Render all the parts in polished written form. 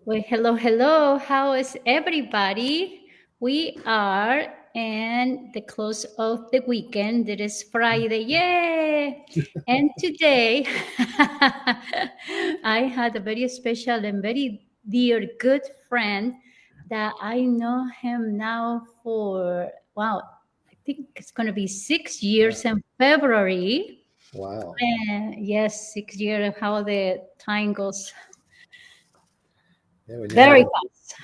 Well, hello, hello. How is everybody? We are in the close of the weekend. It is Friday. Yay! And today I had a very special and very dear good friend that I know him now for, wow, I think it's going to be 6 years in February. Wow. And yes, 6 years, how the time goes Yeah, when you're very having fast.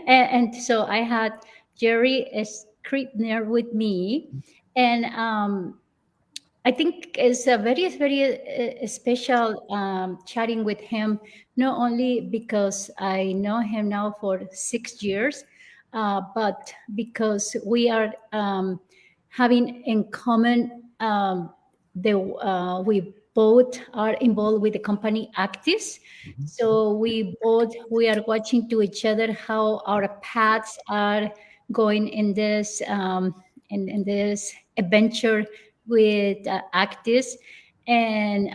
And so I had Jerry Scribner with me, and I think it's a very special chatting with him. Not only because I know him now for 6 years, but because we are having in common the we both are involved with the company Activz. Mhm. So we are watching to each other how our paths are going in this in this adventure with Actis, and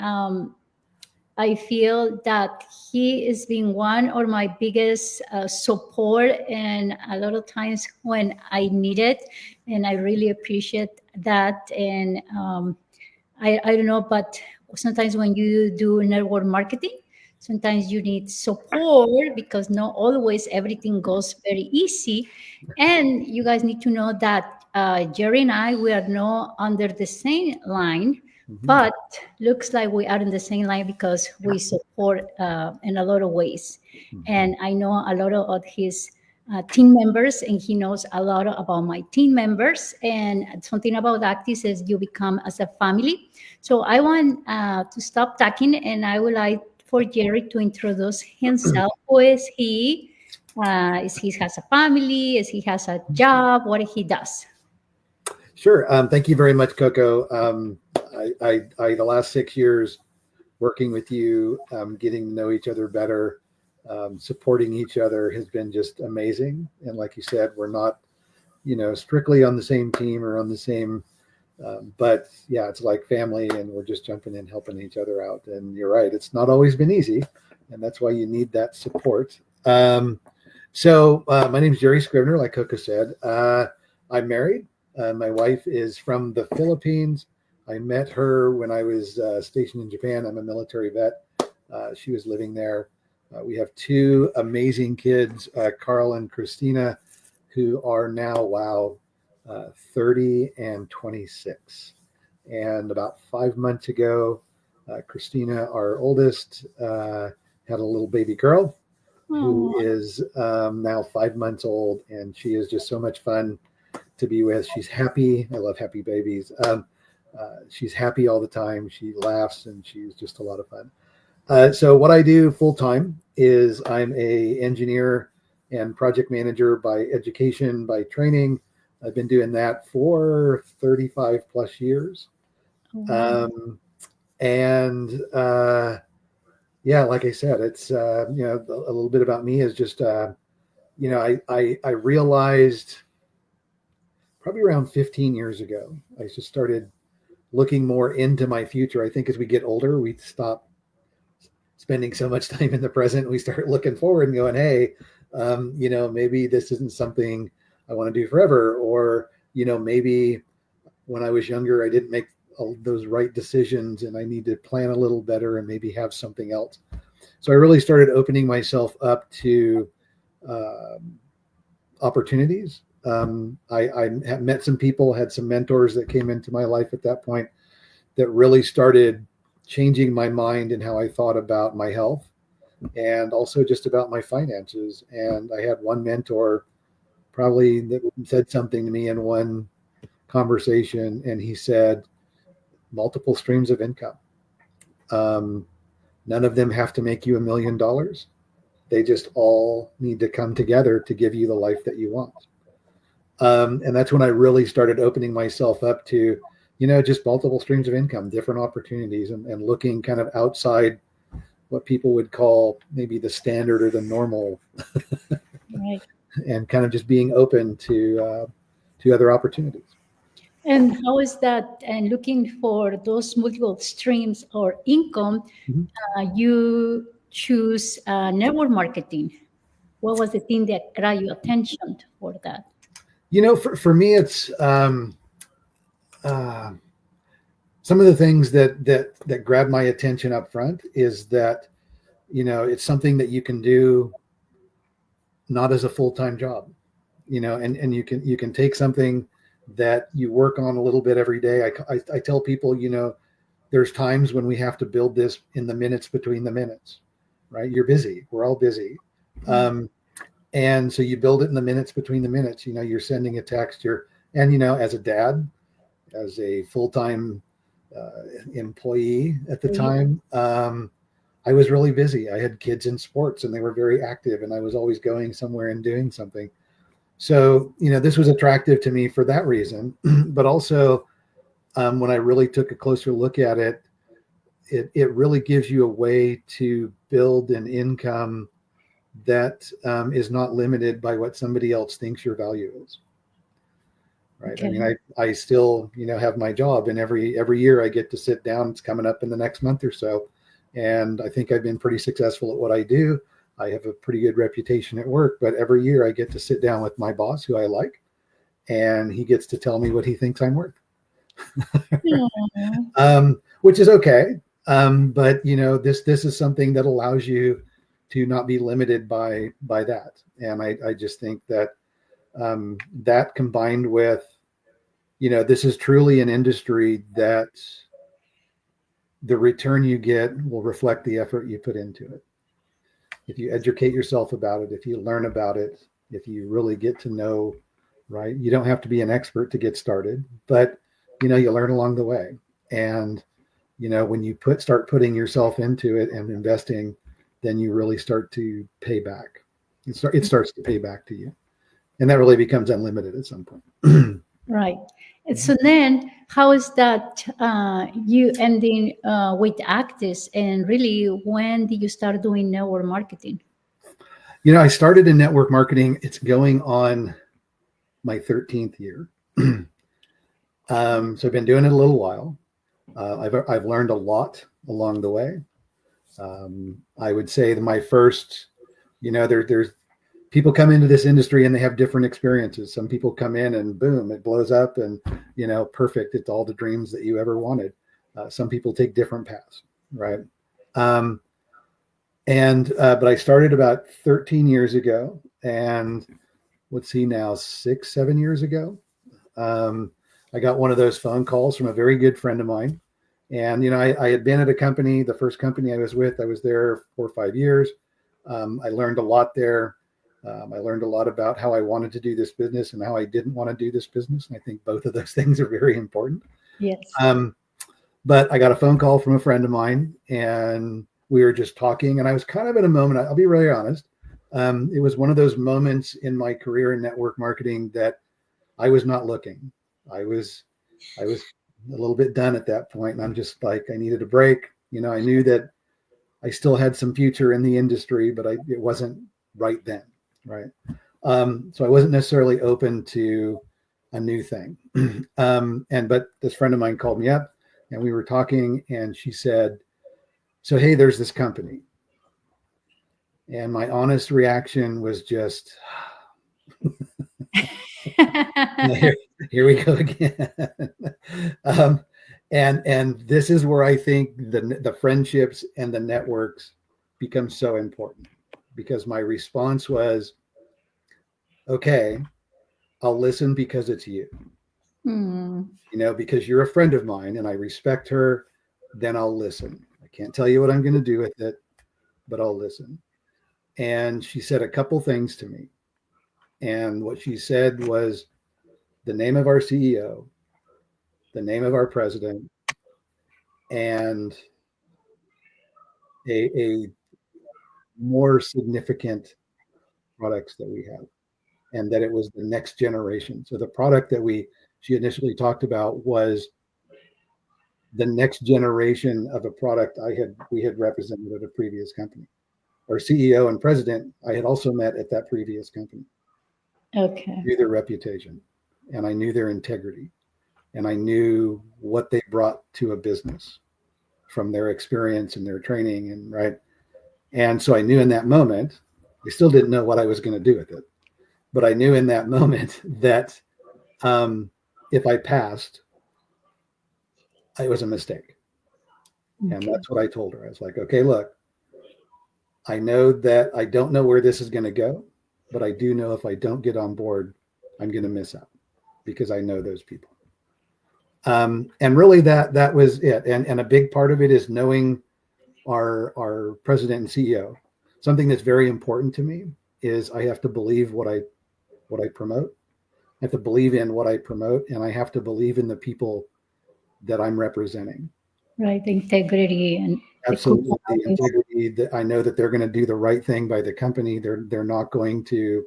I feel that he is being one of my biggest support, and a lot of times when I need it, and I really appreciate that. And I don't know, but sometimes when you do network marketing, sometimes you need support because not always everything goes very easy. And you guys need to know that Jerry and I, we are not under the same line, Mhm. but looks like we are in the same line because we support in a lot of ways. Mhm. And I know a lot of his team members, and he knows a lot about my team members. And something about Actis is you become as a family. So I want to stop talking, and I would like for Jerry to introduce himself. Who is he? Is he has a family? Is he has a job? What he does? Sure. Thank you very much, Coco. The last 6 years working with you, getting to know each other better, supporting each other has been just amazing. And like you said, we're not, strictly on the same team or on the same, but yeah, it's like family, and we're just jumping in, helping each other out. And you're right, it's not always been easy, and that's why you need that support. My name is Jerry Scrivener, like Coco said. I'm married. My wife is from the Philippines. I met her when I was stationed in Japan. I'm a military vet. She was living there. We have two amazing kids, Carl and Christina, who are now, wow, 30 and 26. And about 5 months ago, Christina, our oldest, had a little baby girl who Oh, is now 5 months old, and she is just so much fun to be with. She's happy. I love happy babies. She's happy all the time. She laughs, and she's just a lot of fun. So what I do full time is I'm a engineer and project manager by education, by training. I've been doing that for 35 plus years. wow. Um, and Yeah, like I said, it's a little bit about me is just I realized probably around 15 years ago, I just started looking more into my future. I think as we get older, we stop spending so much time in the present. We start looking forward and going, hey, maybe this isn't something I want to do forever. Or, maybe when I was younger, I didn't make all those right decisions, and I need to plan a little better and maybe have something else. So I really started opening myself up to um, opportunities. I met some people, had some mentors that came into my life at that point that really started changing my mind and how I thought about my health and also just about my finances. And I had one mentor probably that said something to me in one conversation, and he said, multiple streams of income. Um, None of them have to make you $1 million. They just all need to come together to give you the life that you want. And that's when I really started opening myself up to, just multiple streams of income, different opportunities, and looking kind of outside what people would call maybe the standard or the normal, Right. and kind of just being open to other opportunities. And how is that? And looking for those multiple streams or income, Mhm. you choose network marketing? What was the thing that got your attention for that? For me, it's uh, some of the things that grab my attention up front is that it's something that you can do not as a full-time job, and you can take something that you work on a little bit every day. I tell people, there's times when we have to build this in the minutes between the minutes, right? You're busy. We're all busy. And so you build it in the minutes between the minutes. You're sending a text, and as a dad, as a full-time employee at the time, I was really busy. I had kids in sports and they were very active, and I was always going somewhere and doing something. So, this was attractive to me for that reason. But also, when I really took a closer look at it, it really gives you a way to build an income that is not limited by what somebody else thinks your value is. Right. Okay. I mean, I still, have my job, and every year I get to sit down. It's coming up in the next month or so. And I think I've been pretty successful at what I do. I have a pretty good reputation at work, but every year I get to sit down with my boss, who I like, and he gets to tell me what he thinks I'm worth. Which is okay. But this is something that allows you to not be limited by that. And I just think that that combined with, this is truly an industry that the return you get will reflect the effort you put into it. If you educate yourself about it, if you learn about it, if you really get to know, right? You don't have to be an expert to get started, but you learn along the way. And when you start putting yourself into it and investing, then you really start to pay back. It starts to pay back to you, and that really becomes unlimited at some point. Right. And so then, how is that you ending with Activz, and really, when did you start doing network marketing? I started in network marketing. It's going on my 13th year. So I've been doing it a little while. I've learned a lot along the way. I would say that my first, there's people come into this industry and they have different experiences. Some people come in and boom, it blows up, and perfect. It's all the dreams that you ever wanted. Some people take different paths, right? But I started about 13 years ago, and let's see now, 7 years ago, I got one of those phone calls from a very good friend of mine. And, I had been at a company, the first company I was with, I was there 4 or 5 years. I learned a lot there. I learned a lot about how I wanted to do this business and how I didn't want to do this business. And I think both of those things are very important. Yes. But I got a phone call from a friend of mine, and we were just talking. And I was kind of at a moment, I'll be really honest. It was one of those moments in my career in network marketing that I was not looking. I was a little bit done at that point, and I'm just like, I needed a break. I knew that I still had some future in the industry, but it wasn't right then, right? So I wasn't necessarily open to a new thing. But this friend of mine called me up, and we were talking, and she said, "So hey, there's this company," and my honest reaction was just. Here we go again. And this is where I think the friendships and the networks become so important, because my response was, okay, I'll listen because it's you. Because you're a friend of mine and I respect her, then I'll listen. I can't tell you what I'm going to do with it, but I'll listen. And she said a couple things to me. And what she said was the name of our CEO, the name of our president, and a more significant products that we have, and that it was the next generation. So the product that she initially talked about was the next generation of a product we had represented at a previous company. Our CEO and president I had also met at that previous company. Okay. I knew their reputation, and I knew their integrity, and I knew what they brought to a business from their experience and their training, and right. And so I knew in that moment, I still didn't know what I was going to do with it, but I knew in that moment that if I passed, it was a mistake. And Okay. that's what I told her. I was like, okay, look, I know that I don't know where this is going to go, but I do know if I don't get on board, I'm going to miss out because I know those people. And really, that was it. And a big part of it is knowing our president and CEO. Something that's very important to me is I have to believe what I promote. I have to believe in what I promote, and I have to believe in the people that I'm representing. Right. The integrity and the core Absolutely, the values. integrity that I know that they're going to do the right thing by the company. They're not going to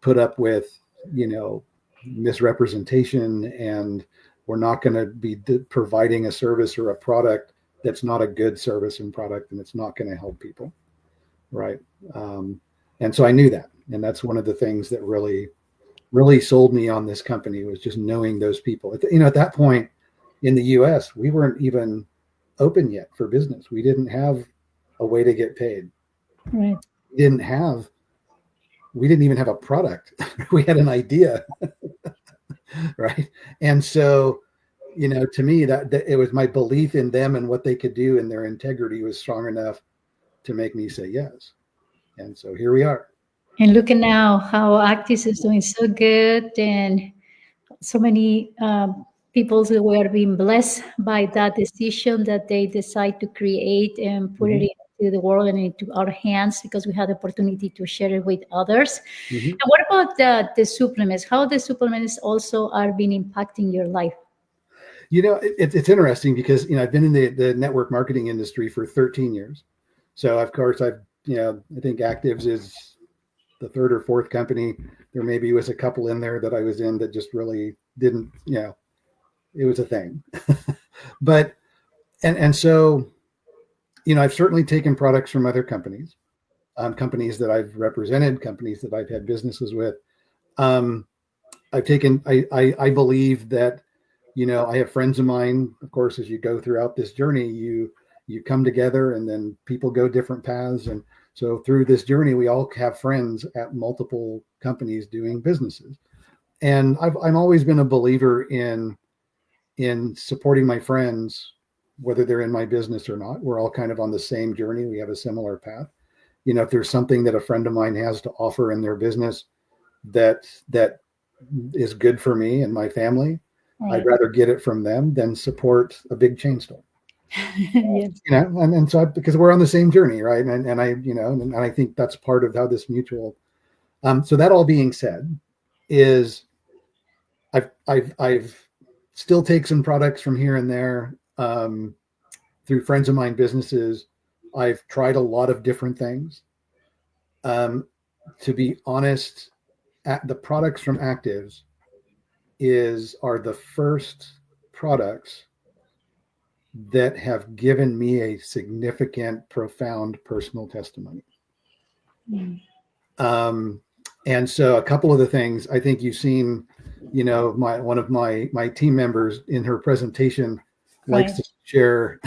put up with you know misrepresentation, and we're not going to be providing a service or a product that's not a good service and product, and it's not going to help people, right? Um, and so I knew that, and that's one of the things that really sold me on this company was just knowing those people. At that point in the U.S., we weren't even open yet for business. We didn't have a way to get paid. Right. We didn't have. We didn't even have a product. We had an idea, right? And so, to me, that it was my belief in them and what they could do, and their integrity was strong enough to make me say yes. And so here we are. And look at now how Actis is doing so good, and so many people who were being blessed by that decision that they decide to create and put it Hmm. into the world and into our hands because we had the opportunity to share it with others. Hmm. And what about the supplements? How the supplements also are being impacting your life? It's interesting because I've been in the network marketing industry for 13 years. So of course I think Activz is the third or fourth company. There maybe was a couple in there that I was in that just really didn't, it was a thing. But and so I've certainly taken products from other companies, companies that I've represented, companies that I've had businesses with. Um, I've taken. I believe that I have friends of mine. Of course, as you go throughout this journey, you come together, and then people go different paths. And so through this journey, we all have friends at multiple companies doing businesses. And I've always been a believer in supporting my friends, whether they're in my business or not. We're all kind of on the same journey. We have a similar path. If there's something that a friend of mine has to offer in their business that is good for me and my family, I'd Right. rather get it from them than support a big chain store. Yes. And so because we're on the same journey, right? And I, and I think that's part of how this mutual. So that all being said, is I've still take some products from here and there through friends of mine businesses. I've tried a lot of different things. Um, to be honest, the products from Activz are the first products that have given me a significant, profound personal testimony. Mm. Um, and so a couple of the things I think you've seen, one of my team members in her presentation likes Right. to share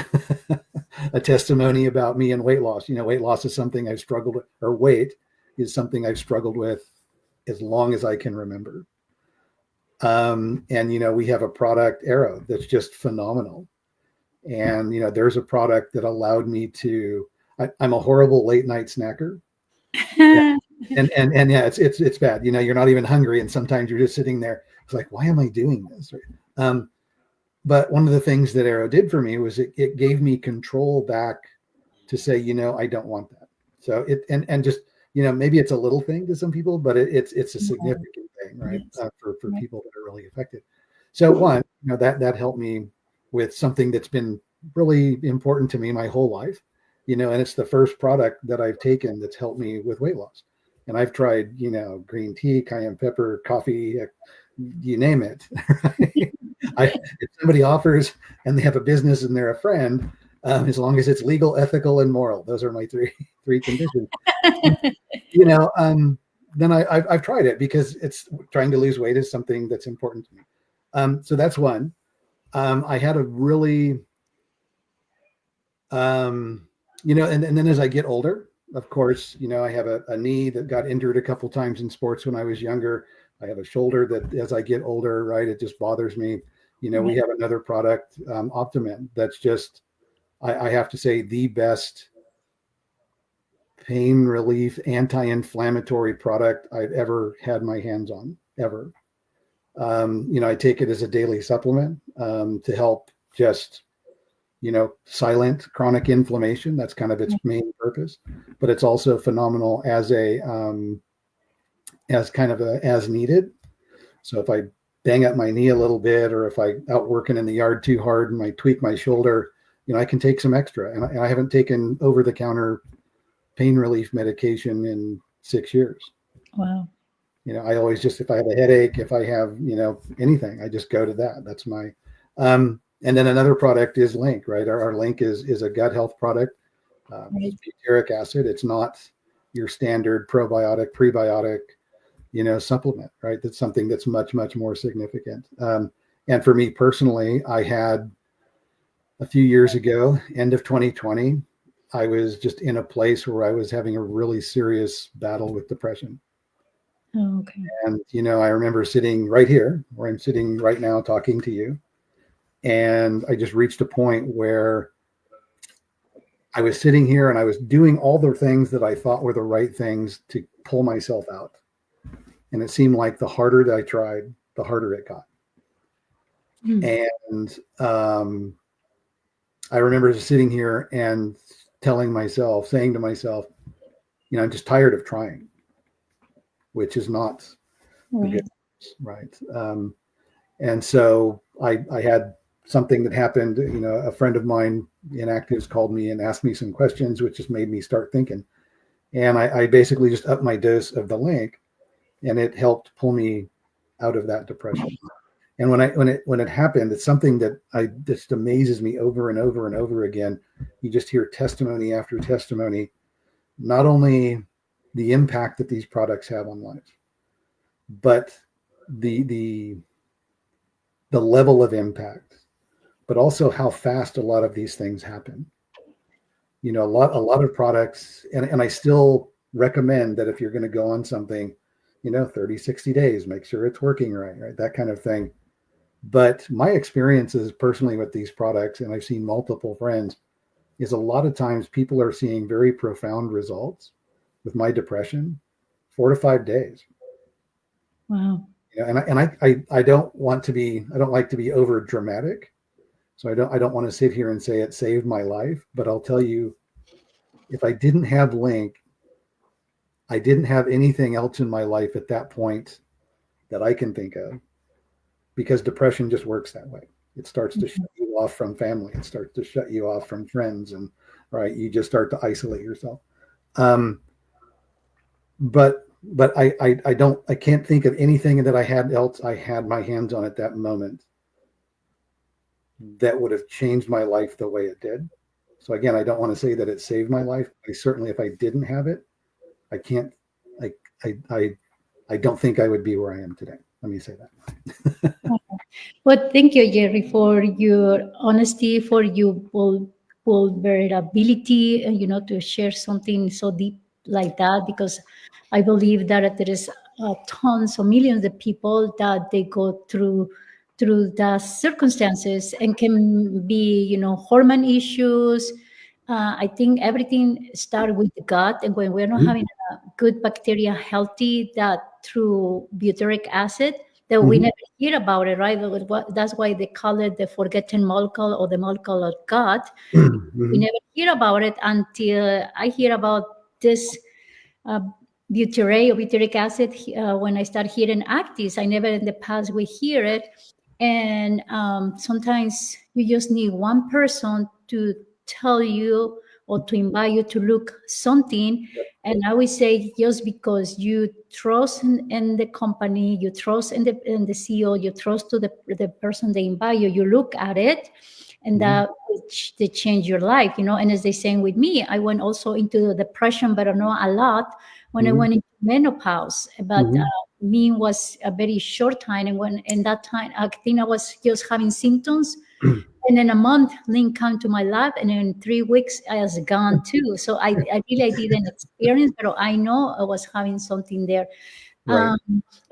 a testimony about me and weight loss. Weight loss is something I've struggled with, or weight is something I've struggled with as long as I can remember. And we have a product, Arrow, that's just phenomenal. And there's a product that allowed me to. I'm a horrible late night snacker. And yeah, it's bad. You're not even hungry, and sometimes you're just sitting there. It's like, why am I doing this? Um, but one of the things that Arrow did for me was it gave me control back to say, I don't want that. So and just maybe it's a little thing to some people, but it's a Right. significant thing, right? Yes. For Right. people that are really affected. So one, that helped me with something that's been really important to me my whole life, and it's the first product that I've taken that's helped me with weight loss. And I've tried, green tea, cayenne pepper, coffee, you name it. If somebody offers and they have a business and they're a friend, as long as it's legal, ethical, and moral, those are my three conditions. You know, um, then I've tried it because it's trying to lose weight is something that's important to me. So that's one. I had a really, and then as I get older, of course, I have a knee that got injured a couple times in sports when I was younger. I have a shoulder that, as I get older, right, it just bothers me. We Right. have another product, Optimin, that's just, I have to say, the best pain relief, anti-inflammatory product I've ever had my hands on, ever. I take it as a daily supplement to help just silent chronic inflammation. That's kind of its main purpose, but it's also phenomenal as kind of a as needed. So if I bang up my knee a little bit, or if I out working in the yard too hard and I tweak my shoulder, I can take some extra. And I haven't taken over the counter pain relief medication in 6 years. Wow. I always just, if I have a headache, if I have, anything, I just go to that. That's my, and then another product is Link, right? Our Link is a gut health product. Right. It's butyric acid. It's not your standard probiotic, prebiotic, supplement, right? That's something that's much, much more significant. And for me personally, I had a few years ago, end of 2020, I was just in a place where I was having a really serious battle with depression. Oh, okay. And, I remember sitting right here where I'm sitting right now talking to you. And I just reached a point where I was sitting here and I was doing all the things that I thought were the right things to pull myself out. And it seemed like the harder that I tried, the harder it got. Mm. And I remember just sitting here and saying to myself, I'm just tired of trying, which is not Right. good, right? And so I had something that happened. A friend of mine in Activz called me and asked me some questions, which just made me start thinking. And I basically just upped my dose of the Link, and it helped pull me out of that depression. And when it happened, it's something that just amazes me over and over and over again. You just hear testimony after testimony, not only the impact that these products have on lives, but the level of impact, but also how fast a lot of these things happen. A lot of products, and I still recommend that if you're going to go on something, 30, 60 days, make sure it's working right, that kind of thing. But my experiences personally with these products, and I've seen multiple friends, is a lot of times people are seeing very profound results with my depression, 4 to 5 days. Wow. And I don't want to be, I don't like to be over dramatic. So I don't want to sit here and say it saved my life, but I'll tell you, if I didn't have Link, I didn't have anything else in my life at that point that I can think of, because depression just works that way. It starts to shut you off from family. It starts to shut you off from friends, and right, you just start to isolate yourself. Um, but I can't think of anything that I had my hands on at that moment that would have changed my life the way it did. So again, I don't want to say that it saved my life. I certainly, if I didn't have it, I can't. I I I, I don't think I would be where I am today. Let me say that. Well, thank you, Jerry, for your honesty, for your vulnerability, to share something so deep like that. Because I believe that there is tons or millions of people that they go through the circumstances and can be, hormone issues. I think everything starts with the gut, and when we're not Mhm. having a good bacteria healthy, that through butyric acid, that we Mhm. never hear about it, right? That's why they call it the forgotten molecule or the molecule of God. We Mhm. never hear about it until I hear about this uh, butyrate or butyric acid when I start hearing Activz. I never in the past we hear it, and sometimes you just need one person to tell you or to invite you to look something. And I would say just because you trust in the company, you trust in the CEO, you trust to the person they invite you, you look at it, and Mhm. that they change your life, And as they saying with me, I went also into depression, but not a lot when I Mhm. went into menopause. But Mhm. me was a very short time, and when in that time I think I was just having symptoms and in a month, Lynn come to my lab, and in 3 weeks, I was gone too. So I really didn't experience, but I know I was having something there. Right.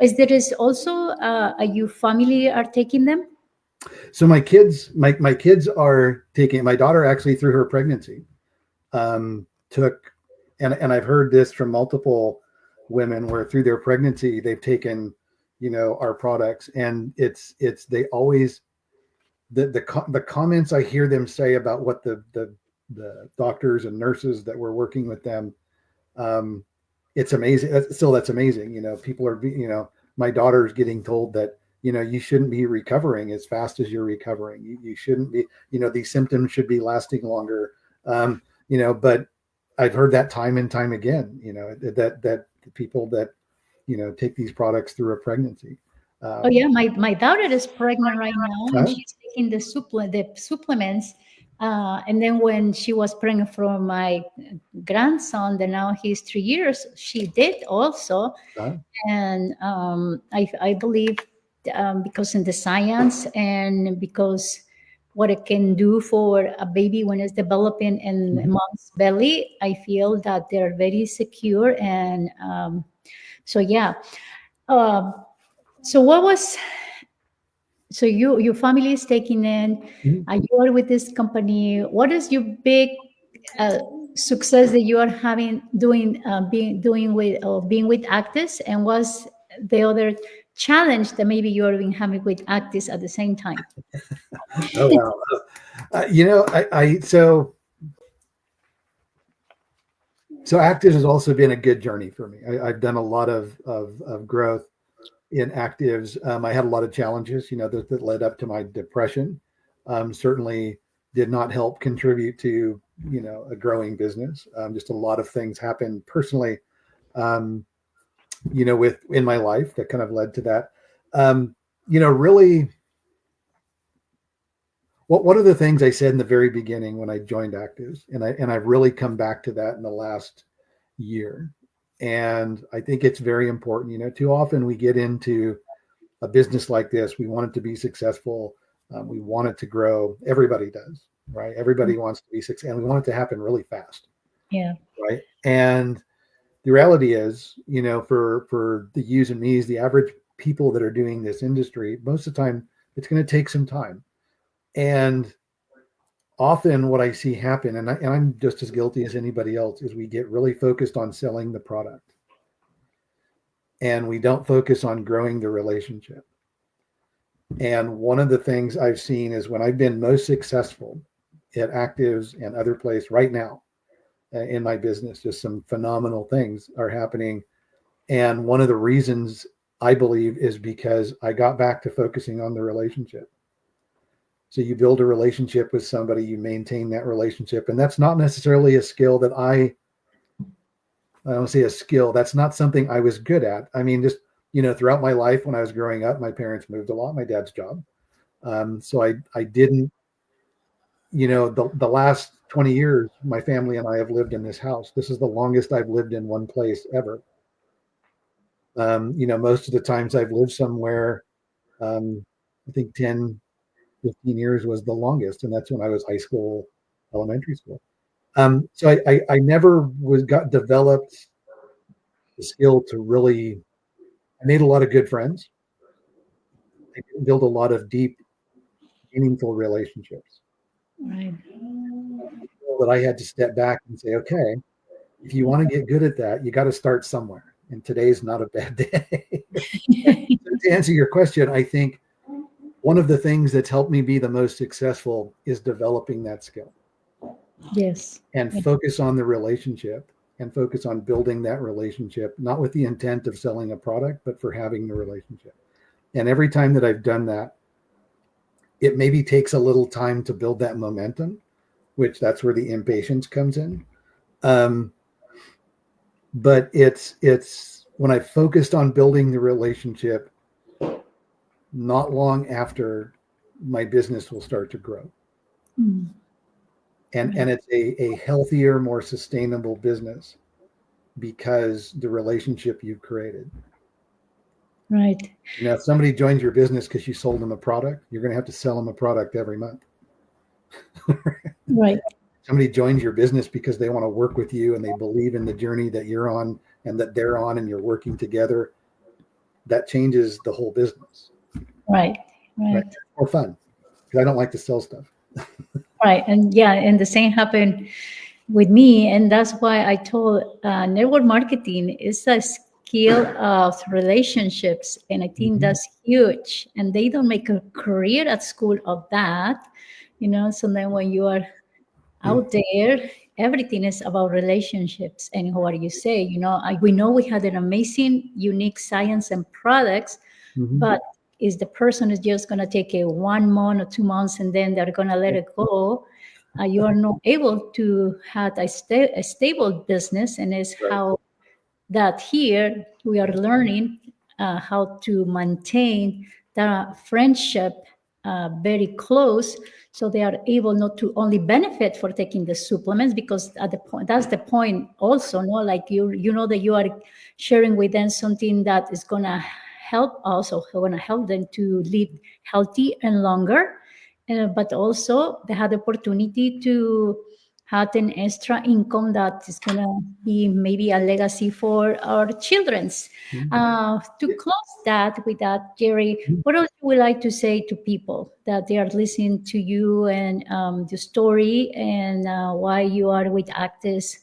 Is there is also your family are taking them? So my kids are taking. My daughter actually through her pregnancy took, and I've heard this from multiple women where through their pregnancy they've taken, our products, and it's they always the comments I hear them say about what the doctors and nurses that were working with them, um, it's amazing. That's amazing. People are, my daughter's getting told that, you shouldn't be recovering as fast as you're recovering. You shouldn't be, these symptoms should be lasting longer. But I've heard that time and time again, that the people that, take these products through a pregnancy. Oh Um, yeah, my daughter is pregnant right now, and uh, she's taking the supplements. And then when she was pregnant for my grandson, that now he's 3 years, she did also. uh, And I believe because in the science and because what it can do for a baby when it's developing in mhm, mom's belly, I feel that they're very secure. And so yeah. Um, so what was so your family is taking in, mhm. you are with this company. What is your big uh, success that you are having doing being with Actis, and what's the other challenge that maybe you are being having with Actis at the same time? Oh wow. So Active has also been a good journey for me. I've done a lot of growth in Actives. I had a lot of challenges, that led up to my depression. Certainly did not help contribute to, a growing business. Just a lot of things happened personally, um, with in my life that kind of led to that. Really, one of the things I said in the very beginning when I joined Actives, and I've really come back to that in the last year. And I think it's very important. Too often we get into a business like this, we want it to be successful. We want it to grow. Everybody does, right? Everybody wants to be successful, and we want it to happen really fast, Yeah. right? And the reality is, for the yous and me's, the average people that are doing this industry, most of the time, it's going to take some time. And often what I see happen, and I'm just as guilty as anybody else, is we get really focused on selling the product and we don't focus on growing the relationship. And one of the things I've seen is when I've been most successful at Actives and other places right now in my business, just some phenomenal things are happening. And one of the reasons I believe is because I got back to focusing on the relationship. So you build a relationship with somebody, you maintain that relationship. And that's not necessarily a skill that I don't say a skill. That's not something I was good at. I mean, just, throughout my life when I was growing up, my parents moved a lot, my dad's job. So I didn't, the last 20 years, my family and I have lived in this house. This is the longest I've lived in one place ever. Most of the times I've lived somewhere, I think 10, 15 years was the longest. And that's when I was high school, elementary school. So I never got developed the skill to really, I made a lot of good friends. I didn't build a lot of deep, meaningful relationships. Right. That I had to step back and say, okay, if you want to get good at that, you got to start somewhere. And today's not a bad day. To answer your question, I think one of the things that's helped me be the most successful is developing that skill Yes. and Yeah. focus on the relationship and focus on building that relationship, not with the intent of selling a product, but for having the relationship. And every time that I've done that, it maybe takes a little time to build that momentum, which that's where the impatience comes in. Um, but it's when I focused on building the relationship, not long after my business will start to grow. Mm, And right. it's a healthier, more sustainable business because the relationship you've created. Right. If somebody joins your business because you sold them a product, you're going to have to sell them a product every month. Right. Somebody joins your business because they want to work with you and they believe in the journey that you're on and that they're on, and you're working together. That changes the whole business, Right. right? Right. More fun, because I don't like to sell stuff. Right. And yeah, and the same happened with me. And that's why I told network marketing is a skill of relationships. And I think Mm-hmm. that's huge. And they don't make a career at school of that, So then when you are out there, everything is about relationships. And what you say, we know we had an amazing, unique science and products, Mm-hmm. but is the person is just going to take a 1 month or 2 months and then they're going to let it go? You are not able to have a stable business, and is Right. how that here we are learning how to maintain the friendship very close, so they are able not to only benefit for taking the supplements, because at the point, that's the point also, no, like you know that you are sharing with them something that is going to help, also going to help them to live healthy and longer, but also they had the opportunity to have an extra income that is going to be maybe a legacy for our children's. To close that with that, Jerry, what else would you like to say to people that they are listening to you and the story, and why you are with Activz?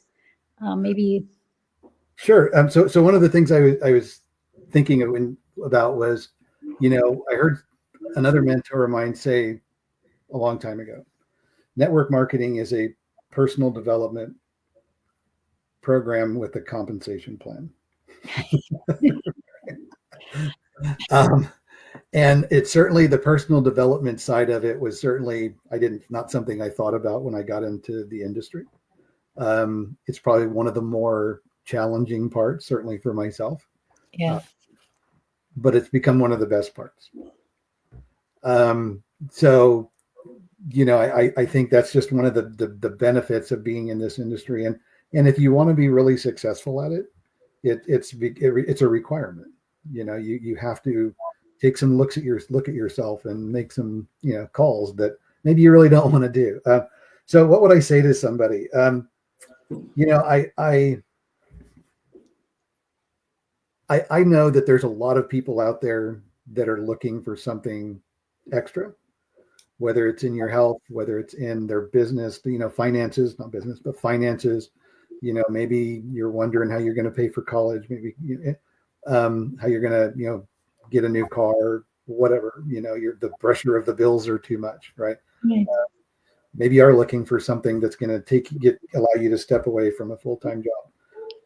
Maybe. Sure. So one of the things I was thinking about was, I heard another mentor of mine say a long time ago, network marketing is a personal development program with a compensation plan. Um, and it's certainly the personal development side of it was certainly I didn't not something I thought about when I got into the industry. It's probably one of the more challenging parts, certainly for myself, uh, Yeah. but it's become one of the best parts. Um, so I think that's just one of the benefits of being in this industry, and if you want to be really successful at it, it's a requirement. You have to take some look at yourself and make some calls that maybe you really don't want to do. So what would I say to somebody? You know, I know that there's a lot of people out there that are looking for something extra, whether it's in your health, whether it's in their business, finances, not business, but finances. Maybe you're wondering how you're going to pay for college, maybe how you're going to, get a new car, whatever. The pressure of the bills are too much, right? Right. Maybe you are looking for something that's going to allow you to step away from a full time job.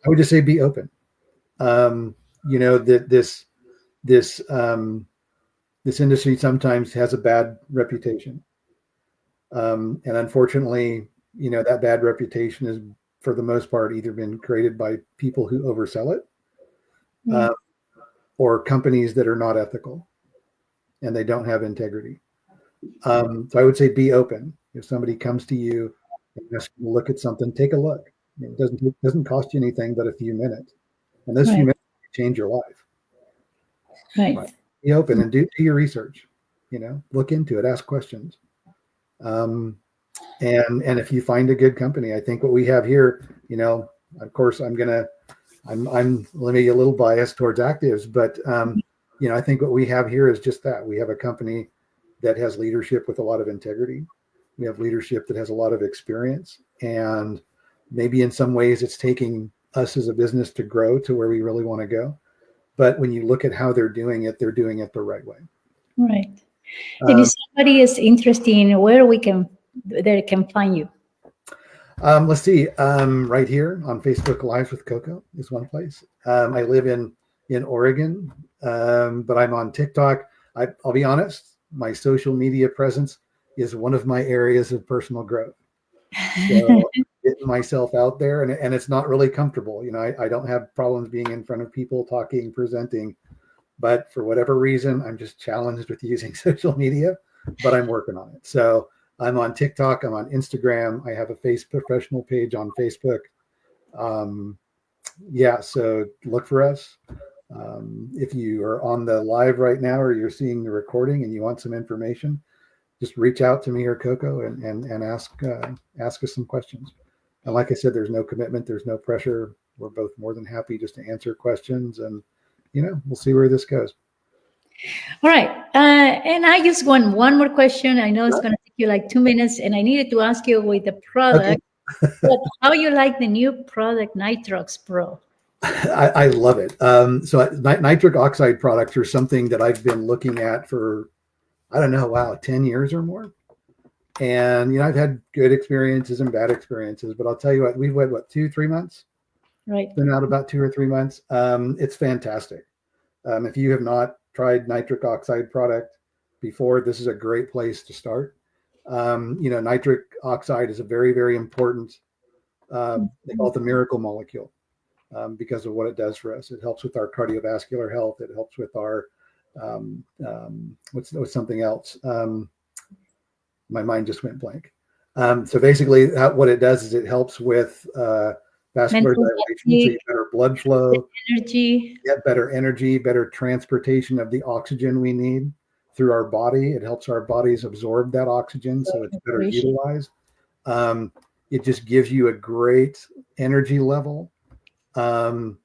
I would just say be open. That this this industry sometimes has a bad reputation. And unfortunately, that bad reputation is, for the most part, either been created by people who oversell it, Right. uh, or companies that are not ethical and they don't have integrity. So I would say be open. If somebody comes to you and asks you to look at something, take a look. It doesn't cost you anything but a few minutes, and those few Right. minutes change your life. Right. Right. Be open and do your research. Look into it, ask questions. Um, and if you find a good company, I think what we have here, of course, I'm let me a little biased towards Activz, but I think what we have here is just that. We have a company that has leadership with a lot of integrity. We have leadership that has a lot of experience, and maybe in some ways it's taking us as a business to grow to where we really want to go. But when you look at how they're doing it the right way. Right. And if Um, somebody is interested in where they can find you. let's see. Right here on Facebook Live with Coco is one place. I live in Oregon, but I'm on TikTok. I'll be honest. My social media presence is one of my areas of personal growth. So getting myself out there, and it's not really comfortable. I don't have problems being in front of people, talking, presenting, but for whatever reason, I'm just challenged with using social media. But I'm working on it. So I'm on TikTok. I'm on Instagram. I have a professional page on Facebook. Um, yeah, so look for us. If you are on the live right now or you're seeing the recording and you want some information, just reach out to me or Coco and ask us some questions. And like I said, there's no commitment, there's no pressure. We're both more than happy just to answer questions, and we'll see where this goes. All right. And I just want one more question. I know it's going to take you like 2 minutes, and I needed to ask you with the Okay. product, but how you like the new product, Nitrox Pro? I love it. So nitric oxide products are something that I've been looking at for, I don't know, wow, 10 years or more. And, I've had good experiences and bad experiences, but I'll tell you what, we've had, 2-3 months? Right. Been out about 2 or 3 months. It's fantastic. If you have not tried nitric oxide product before, this is a great place to start. Nitric oxide is a very, very important, they call it the miracle molecule, because of what it does for us. It helps with our cardiovascular health. It helps with our, what's something else? My mind just went blank. So basically, what it does is it helps with vascular dilation, so you get better blood flow, energy, get better energy, better transportation of the oxygen we need through our body. It helps our bodies absorb that oxygen, so it's better utilized. It just gives you a great energy level. And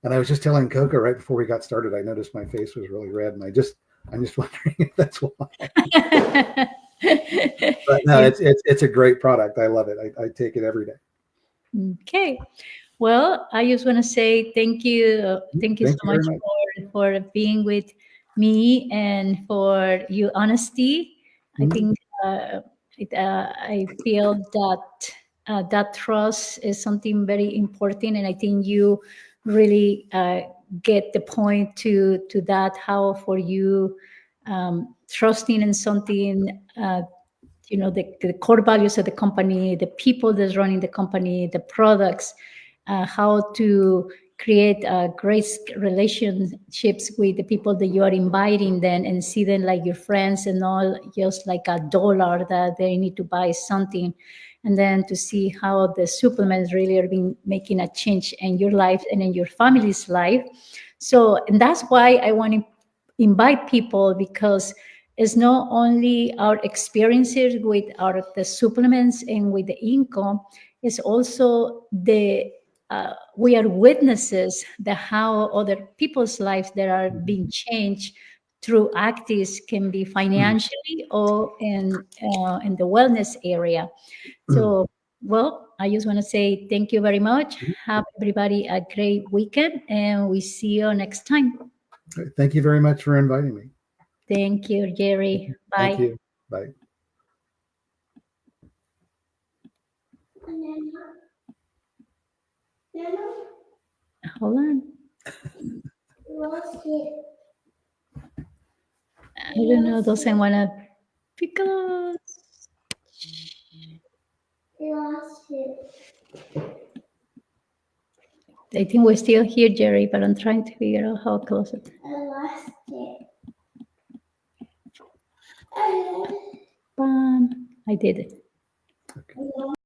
I was just telling Coco right before we got started, I noticed my face was really red, and I'm just wondering if that's why. But no, it's a great product. I love it. I take it every day. Okay. Well, I just want to say thank you. Thank you so much for being with me and for your honesty. I think I feel that that trust is something very important, and I think you really get the point to that. How for you trusting in something. The core values of the company, the people that's running the company, the products, how to create great relationships with the people that you are inviting them and see them like your friends and not just like a dollar that they need to buy something. And then to see how the supplements really are being making a change in your life and in your family's life. So, and that's why I want to invite people, because it's not only our experiences with the supplements and with the income, it's also we are witnesses that how other people's lives that are being changed through Activz, can be financially or in the wellness area. So, well, I just want to say thank you very much. Have everybody a great weekend, and we see you next time. Thank you very much for inviting me. Thank you, Jerry. Bye. Thank you. Bye. Hold on. I don't know. Doesn't want to, because I think we're still here, Jerry, but I'm trying to figure out how to close it. I lost it. Bam. I did it.